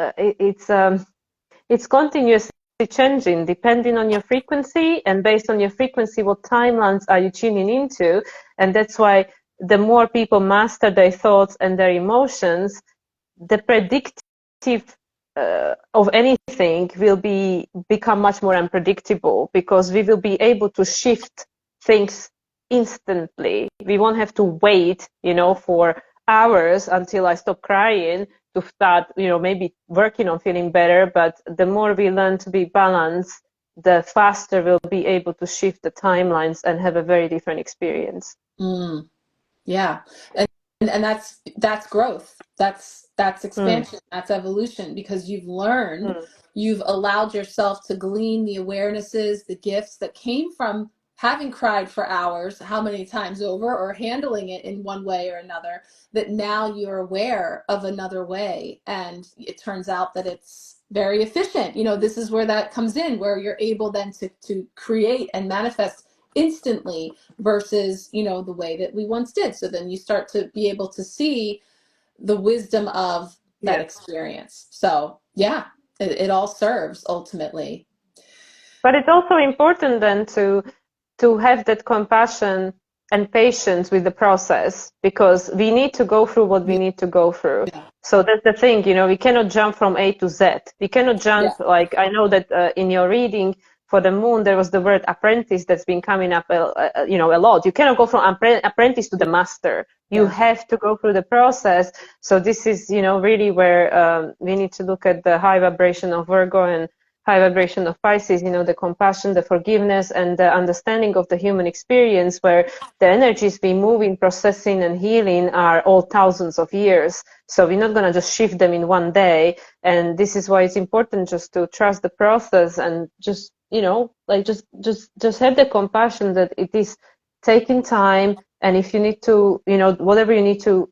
continuously changing depending on your frequency, and based on your frequency, what timelines are you tuning into. And that's why the more people master their thoughts and their emotions, the predictive of anything will become much more unpredictable, because we will be able to shift things instantly. We won't have to wait, you know, for hours until I stop crying to start, you know, maybe working on feeling better. But the more we learn to be balanced, the faster we'll be able to shift the timelines and have a very different experience. Yeah. And that's growth. That's expansion. That's evolution, because you've learned, you've allowed yourself to glean the awarenesses, the gifts that came from having cried for hours, how many times over, or handling it in one way or another, that now you're aware of another way. And it turns out that it's very efficient. You know, this is where that comes in, where you're able then to create and manifest instantly versus, you know, the way that we once did. So then you start to be able to see the wisdom of that experience. So yeah, it all serves ultimately. But it's also important then to have that compassion and patience with the process, because we need to go through what we need to go through. Yeah. So that's the thing, you know, we cannot jump from A to Z. We cannot jump, like, I know that in your reading for the moon, there was the word apprentice that's been coming up, you know, a lot. You cannot go from apprentice to the master. You have to go through the process. So this is, you know, really where we need to look at the high vibration of Virgo and high vibration of Pisces, you know, the compassion, the forgiveness, and the understanding of the human experience, where the energies we move in processing and healing are all thousands of years. So we're not going to just shift them in one day. And this is why it's important just to trust the process, and just, you know, like just have the compassion that it is taking time. And if you need to, you know, whatever you need to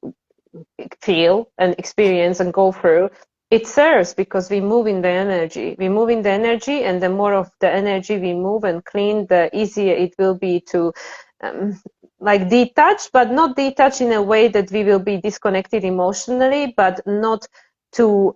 feel and experience and go through, it serves, because we move in the energy. We move in the energy, and the more of the energy we move and clean, the easier it will be to like detach, but not detach in a way that we will be disconnected emotionally, but not to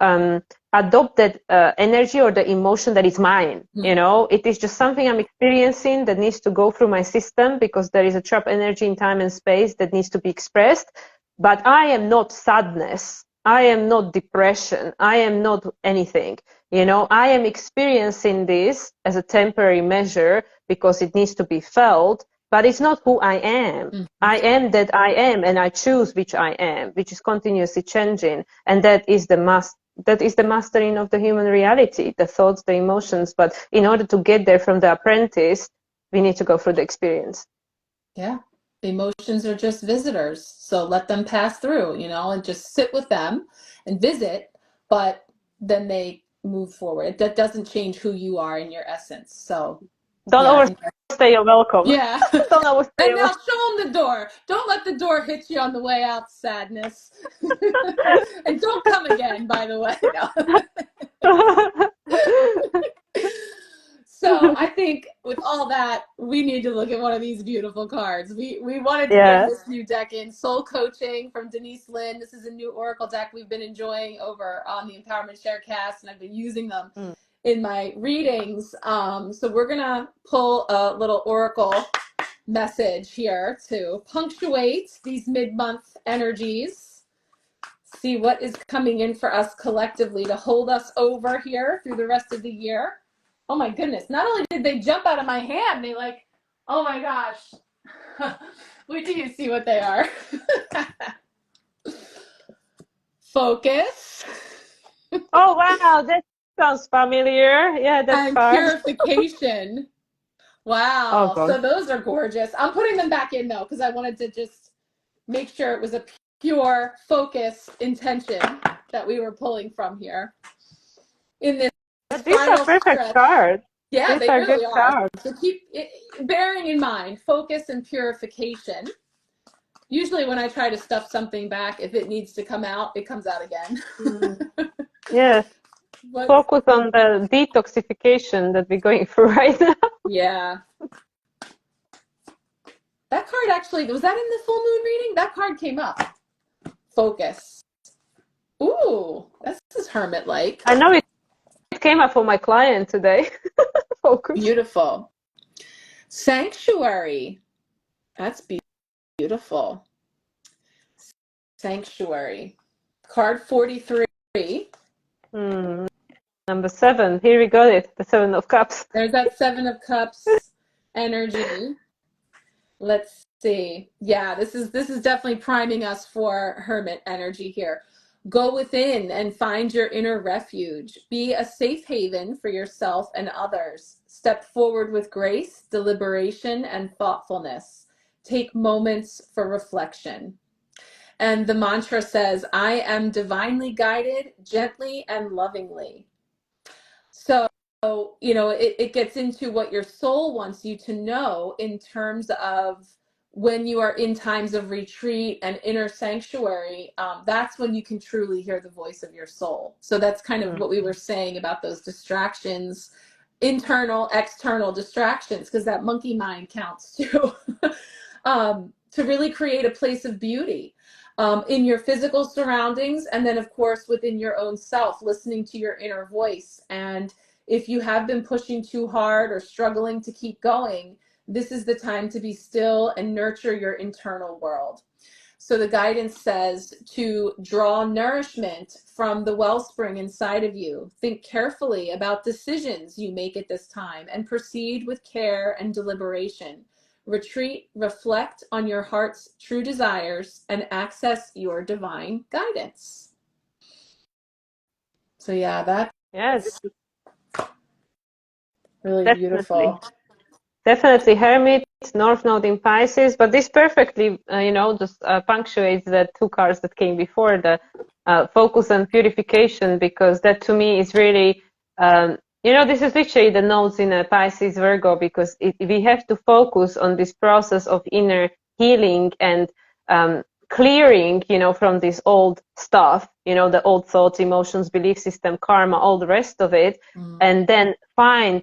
adopt that energy or the emotion that is mine. You know, it is just something I'm experiencing that needs to go through my system, because there is a trap energy in time and space that needs to be expressed. But I am not sadness. I am not depression. I am not anything. You know, I am experiencing this as a temporary measure because it needs to be felt, but it's not who I am. I am that I am, and I choose which I am, which is continuously changing. And that is the mastering of the human reality, the thoughts, the emotions. But in order to get there from the apprentice, we need to go through the experience. Yeah. Emotions are just visitors. So let them pass through, you know, and just sit with them and visit. But then they move forward. That doesn't change who you are in your essence. So Don't yeah, I think overstay your welcome. yeah. Don't overstay And your now show them the door. Don't let the door hit you on the way out, sadness. And don't come again, by the way. No. So I think with all that, we need to look at one of these beautiful cards. We wanted to bring Yeah. this new deck in, Soul Coaching from Denise Lynn. This is a new Oracle deck we've been enjoying over on the Empowerment Sharecast, and I've been using them in my readings. So we're going to pull a little Oracle message here to punctuate these mid-month energies. See what is coming in for us collectively to hold us over here through the rest of the year. Oh my goodness, not only did they jump out of my hand, they like, oh my gosh. Wait till you see what they are. Focus. Oh, wow, that sounds familiar. Yeah, that And card. purification. Oh, Wow. God. So those are gorgeous. I'm putting them back in though, because I wanted to just make sure it was a pure focus intention that we were pulling from here in this But these are final perfect stretch. cards. Yeah, These they are good really are. cards. So keep bearing in mind focus and purification. Usually when I try to stuff something back, if it needs to come out, it comes out again. Yes. But Focus on the detoxification that we're going through right now. yeah. That card actually, was that in the full moon reading? That card came up. Focus. Ooh, this is hermit-like. I know it came up for my client today. Focus. Beautiful. Sanctuary. That's beautiful. Sanctuary. Card 43. Number 7. Here we got it. The 7 of Cups. There's that 7 of Cups energy. Let's see. Yeah, this is definitely priming us for hermit energy here. Go within and find your inner refuge. Be a safe haven for yourself and others. Step forward with grace, deliberation, and thoughtfulness. Take moments for reflection. And the mantra says, I am divinely guided, gently and lovingly. So, it gets into what your soul wants you to know in terms of when you are in times of retreat and inner sanctuary. That's when you can truly hear the voice of your soul. So that's kind of what we were saying about those distractions, internal, external distractions, because that monkey mind counts too, to really create a place of beauty. In your physical surroundings, and then of course within your own self, listening to your inner voice. And if you have been pushing too hard or struggling to keep going, this is the time to be still and nurture your internal world. So the guidance says to draw nourishment from the wellspring inside of you. Think carefully about decisions you make at this time and proceed with care and deliberation. Retreat, reflect on your heart's true desires, and access your divine guidance. So yeah, that's Yes, really definitely. beautiful. Definitely Hermit, North Node in Pisces, but this perfectly, just punctuates the 2 cards that came before, the focus and purification, because that to me is really, this is literally the nodes in a Pisces Virgo, because we have to focus on this process of inner healing and clearing, from this old stuff, the old thoughts, emotions, belief system, karma, all the rest of it, and then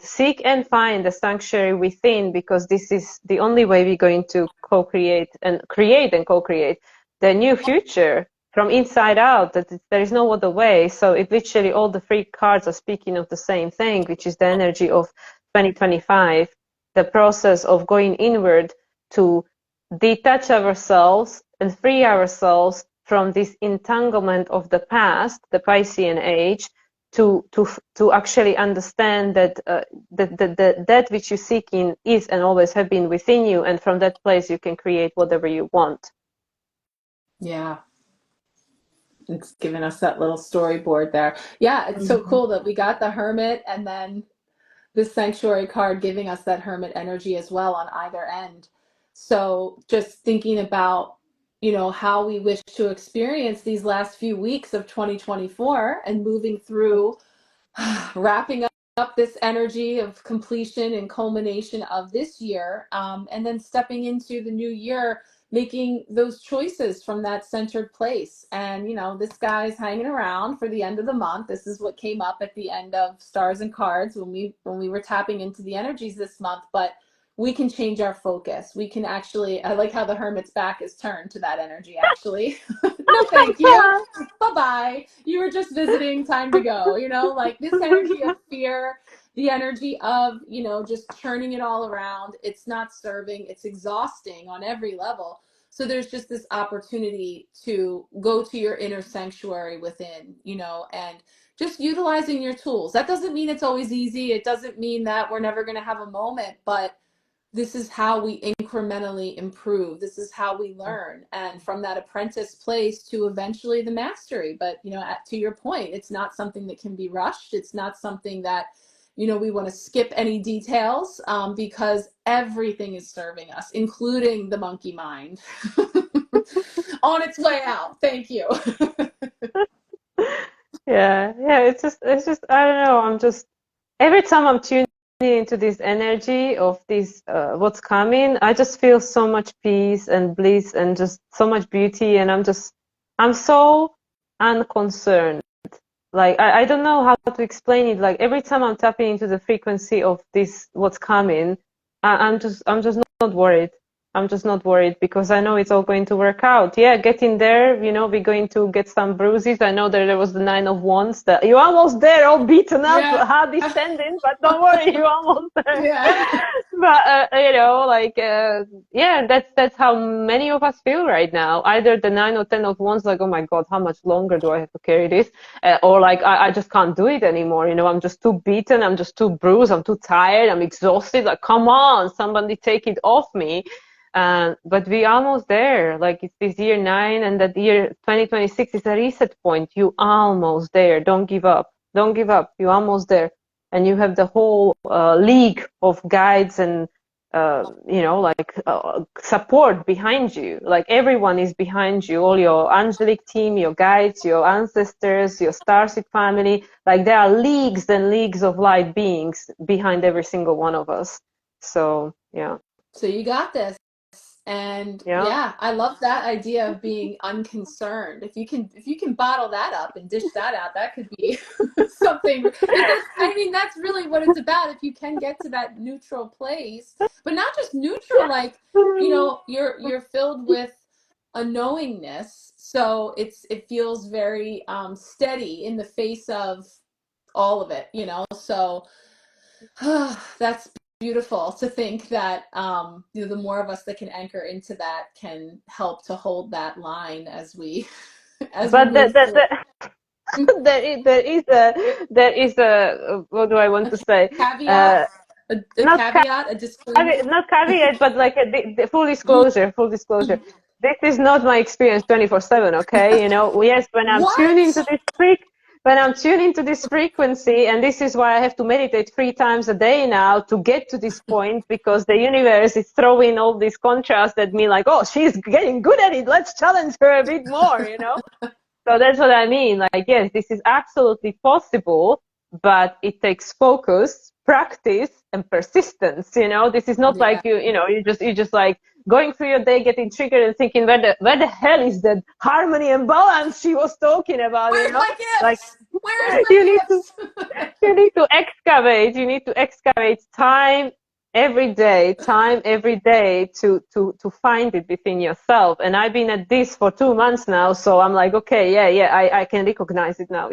seek and find the sanctuary within, because this is the only way we're going to co-create and co-create the new future from inside out, that there is no other way. So it literally, all the 3 cards are speaking of the same thing, which is the energy of 2025, the process of going inward to detach ourselves and free ourselves from this entanglement of the past, the Piscean age, to actually understand that that which you seek in is and always have been within you, and from that place you can create whatever you want. Yeah. It's giving us that little storyboard there. Yeah, it's so cool that we got the Hermit and then this Sanctuary card giving us that Hermit energy as well on either end. So just thinking about, how we wish to experience these last few weeks of 2024 and moving through wrapping up this energy of completion and culmination of this year, and then stepping into the new year, making those choices from that centered place. And this guy's hanging around for the end of the month. This is what came up at the end of Stars and Cards when we were tapping into the energies this month. But we can change our focus. We can actually, I like how the Hermit's back is turned to that energy, actually. No, thank you. Bye-bye. You were just visiting, time to go. Like this energy of fear, the energy of, just churning it all around. It's not serving, it's exhausting on every level. So there's just this opportunity to go to your inner sanctuary within, and just utilizing your tools. That doesn't mean it's always easy. It doesn't mean that we're never going to have a moment, but this is how we incrementally improve. This is how we learn. And from that apprentice place to eventually the mastery. But, to your point, it's not something that can be rushed. It's not something that, we want to skip any details, because everything is serving us, including the monkey mind on its way out. Thank you. Yeah, it's just, I don't know. I'm just, every time I'm tuning into this energy of this, what's coming, I just feel so much peace and bliss and just so much beauty. And I'm so unconcerned. Like, I don't know how to explain it. Like, every time I'm tapping into the frequency of this, what's coming, I'm just not worried. I'm just not worried because I know it's all going to work out. Yeah, getting there, we're going to get some bruises. I know that there was the 9 of Wands. That you're almost there, all beaten up, Yeah. hard descending, but don't worry, you're almost there. Yeah. But yeah, that's how many of us feel right now. Either the 9 or 10 of Wands, like, oh my God, how much longer do I have to carry this? Or like, I just can't do it anymore. I'm just too beaten. I'm just too bruised. I'm too tired. I'm exhausted. Like, come on, somebody take it off me. But we almost there. Like, it's this year 9, and that year 2026 is a reset point. You almost there. Don't give up. Don't give up. You're almost there. And you have the whole league of guides and support behind you. Like, everyone is behind you. All your angelic team, your guides, your ancestors, your starship family. Like, there are leagues and leagues of light beings behind every single one of us. So yeah. So you got this. And Yeah. yeah, I love that idea of being unconcerned. If you can bottle that up and dish that out, that could be something. That's really what it's about. If you can get to that neutral place, but not just neutral, like, you're filled with a knowingness. So it feels very steady in the face of all of it, So that's beautiful to think that the more of us that can anchor into that can help to hold that line as we But move forward. there is a what do I want to say? Caveat, a Not caveat, a disclaimer. not caveat, but like the full disclosure. Full disclosure. This is not my experience 24/7. Okay, yes, What? when I'm tuning to this frequency, and this is why I have to meditate 3 times a day now to get to this point, because the universe is throwing all this contrast at me, like, oh, she's getting good at it. Let's challenge her a bit more. So that's what I mean. Like, yes, this is absolutely possible, but it takes focus, practice, and persistence. This is not Yeah. like you just like going through your day, getting triggered and thinking, where the hell is that harmony and balance she was talking about? Where's my Like, gifts? Where's you need my to gifts? you need to excavate. You need to excavate time every day to find it within yourself. And I've been at this for 2 months now, so I'm like, okay, yeah, I can recognize it now.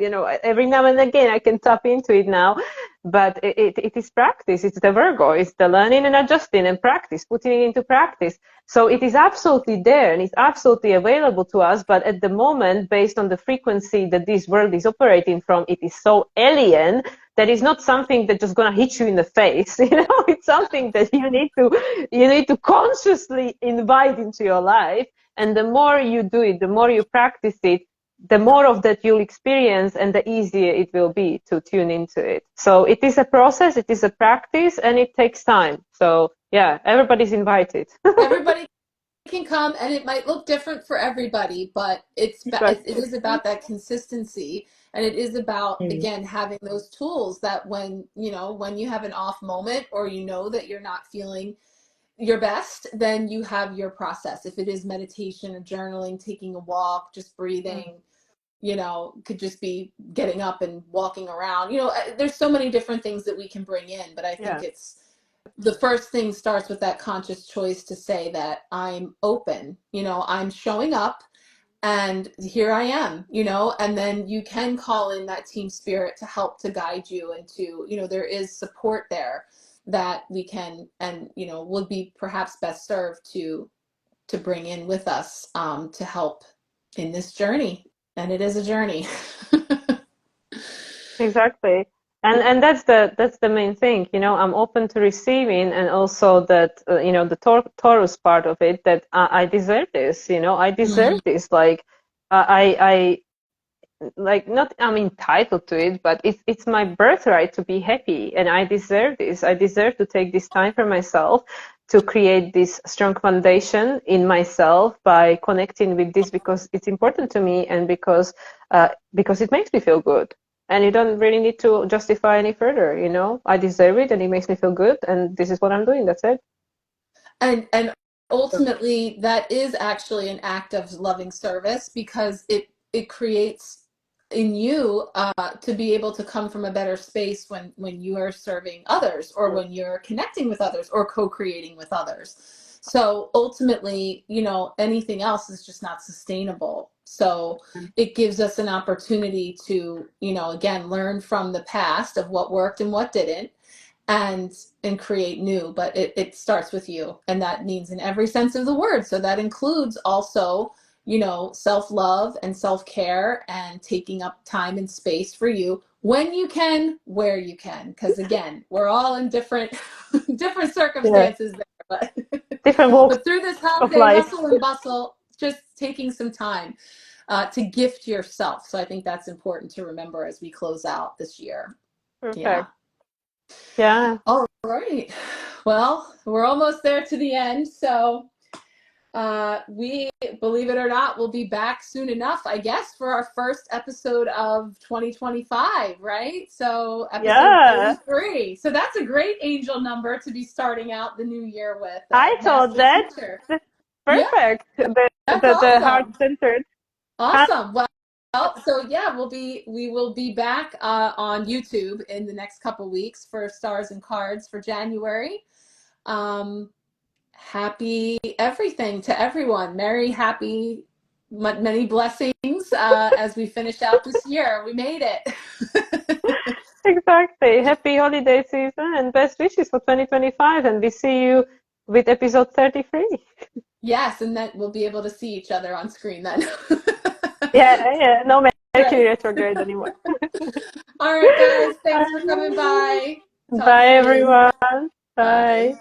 Every now and again I can tap into it now. But it is practice. It's the Virgo. It's the learning and adjusting and practice, putting it into practice. So it is absolutely there and it's absolutely available to us. But at the moment, based on the frequency that this world is operating from, it is so alien that is not something that's just going to hit you in the face. It's something that you need to consciously invite into your life. And the more you do it, the more you practice it, the more of that you'll experience and the easier it will be to tune into it. So it is a process, it is a practice, and it takes time. So yeah, everybody's invited. Everybody can come and it might look different for everybody, but it Exactly. is about that consistency, and it is about, Mm. again, having those tools that when, when you have an off moment, or that you're not feeling your best, then you have your process. If it is meditation or journaling, taking a walk, just Mm. breathing, could just be getting up and walking around. There's so many different things that we can bring in, but I think Yeah, it's the first thing starts with that conscious choice to say that I'm open, I'm showing up, and here I am, and then you can call in that team spirit to help to guide you, and to, there is support there that we can, and, would be perhaps best served to bring in with us, to help in this journey. And it is a journey. exactly. And that's the main thing, I'm open to receiving, and also that the Taurus part of it, that I deserve this, I deserve this. Like I like, not I'm entitled to it, but it's my birthright to be happy, and I deserve this. I deserve to take this time for myself, to create this strong foundation in myself by connecting with this, because it's important to me, and because it makes me feel good. And you don't really need to justify any further, I deserve it, and it makes me feel good, and this is what I'm doing. That's it. And ultimately, that is actually an act of loving service, because it creates in you, to be able to come from a better space when you are serving others, or when you're connecting with others, or co-creating with others. So ultimately, anything else is just not sustainable. So it gives us an opportunity to, again, learn from the past of what worked and what didn't, and create new. But it starts with you, and that means in every sense of the word. So that includes also, self-love and self-care, and taking up time and space for you when you can, where you can, because again, we're all in different different Yeah, circumstances there, but different walks but through this of holiday life. hustle and bustle, just taking some time, to gift yourself. So I think that's important to remember as we close out this year. Yeah. Perfect. Yeah. All right. Well, we're almost there to the end. So we, believe it or not, will be back soon enough, I guess, for our first episode of 2025, right? So episode Yeah, 33. So that's a great angel number to be starting out the new year with, I thought Master that. Teacher. That's Yeah, perfect. The that's the, the heart awesome. centered. Awesome. Well, so yeah, we will be back, on YouTube in the next couple weeks for Stars and Cards for January. Um, Happy everything to everyone. Merry, happy, many blessings, as we finish out this year. We made it. Exactly. Happy holiday season and best wishes for 2025. And we see you with episode 33. Yes, and then we'll be able to see each other on screen then. Yeah, yeah. No Mercury Great. retrograde anymore. All right, guys. All Thanks for coming right. by. Talk Bye, soon. everyone. Bye. Bye.